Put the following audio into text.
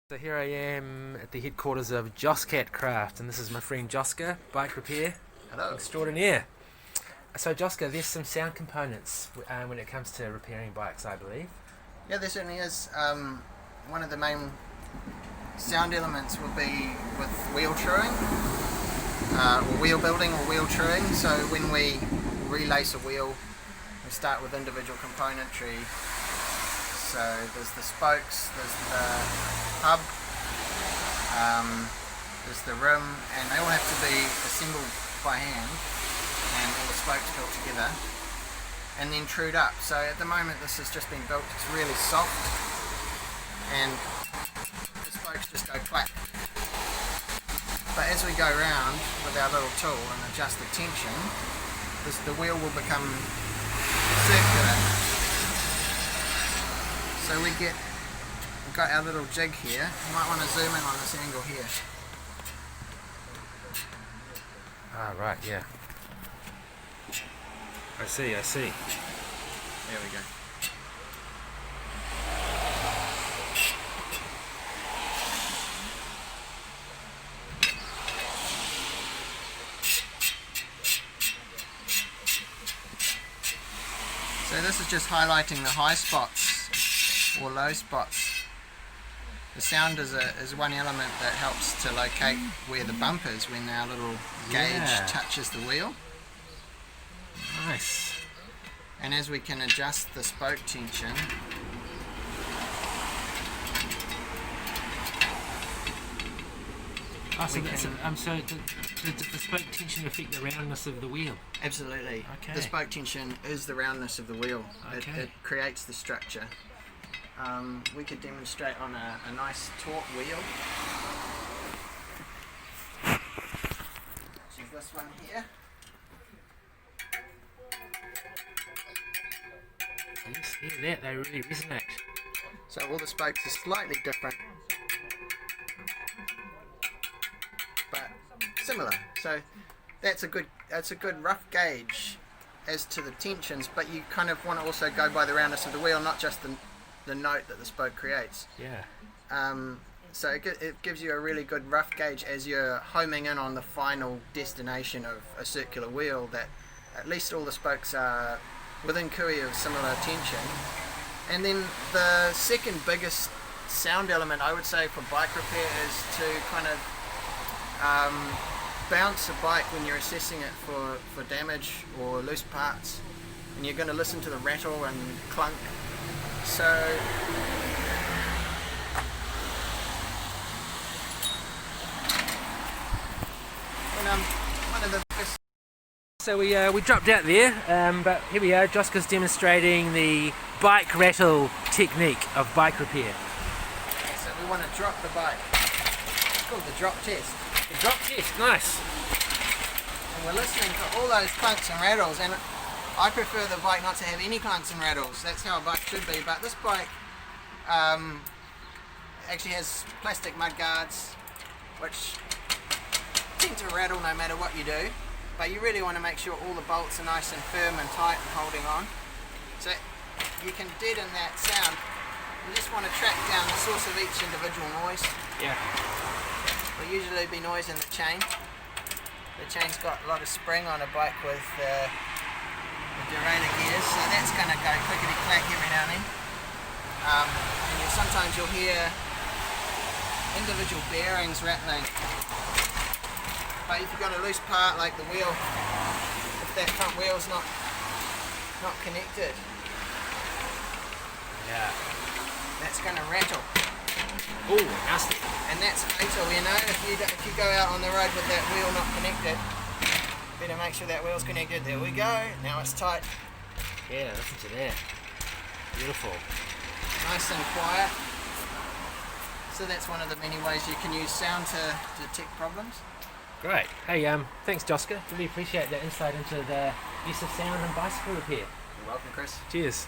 So here I am at the headquarters of Josca Craft, and this is my friend Josca, bike repair Hello. extraordinaire. So Josca, there's some sound components when it comes to repairing bikes, I believe. Yeah, there certainly is. One of the main sound elements will be with wheel truing, or wheel building or wheel truing. So when we relace a wheel, we start with individual componentry. So there's the spokes, there's the hub, there's the rim, and they all have to be assembled by hand and all the spokes built together and then trued up. So at the moment this has just been built, it's really soft and the spokes just go clack. But as we go around with our little tool and adjust the tension, the wheel will become circular. So we've got our little jig here. You might want to zoom in on this angle here. Ah, right, yeah. I see. There we go. So this is just highlighting the high spots or low spots. The sound is one element that helps to locate where the bump is when our little gauge touches the wheel. Nice. And as we can adjust the spoke tension, Oh, so the spoke tension affect the roundness of the wheel? absolutely. Okay. The spoke tension is the roundness of the wheel. Okay. It creates the structure. We could demonstrate on a nice taut wheel. Which is this one here. Yes, yeah, they really resonate. So all the spokes are slightly different, but similar. So that's a good rough gauge as to the tensions, but you kind of want to also go by the roundness of the wheel, not just the note that the spoke creates. Yeah. So it gives you a really good rough gauge as you're homing in on the final destination of a circular wheel, that at least all the spokes are within cooey of similar tension. And then the second biggest sound element I would say for bike repair is to kind of bounce a bike when you're assessing it for damage or loose parts, and you're going to listen to the rattle and clunk. So one of the biggest. So we dropped out there, but here we are. Josca's demonstrating the bike rattle technique of bike repair. So we want to drop the bike. It's called the drop test. The drop test, nice. And we're listening to all those clunks and rattles, and I prefer the bike not to have any clunks and rattles. That's how a bike should be, but this bike actually has plastic mud guards which tend to rattle no matter what you do, but you really want to make sure all the bolts are nice and firm and tight and holding on. So you can deaden that sound. You just want to track down the source of each individual noise. Yeah. There'll usually be noise in the chain. The chain's got a lot of spring on a bike with the derailleur gears, so that's going to go clickety clack every now and then. And sometimes you'll hear individual bearings rattling. But if you've got a loose part like the wheel, if that front wheel's not connected, Yeah. that's going to rattle. Ooh, nasty. And that's fatal, you know. If you go out on the road with that wheel not connected, better make sure that wheel's connected. There we go. Now it's tight. Yeah, listen to that. Beautiful. Nice and quiet. So that's one of the many ways you can use sound to detect problems. Great. Hey, thanks, Josca. Really appreciate that insight into the use of sound and bicycle repair. You're welcome, Chris. Cheers.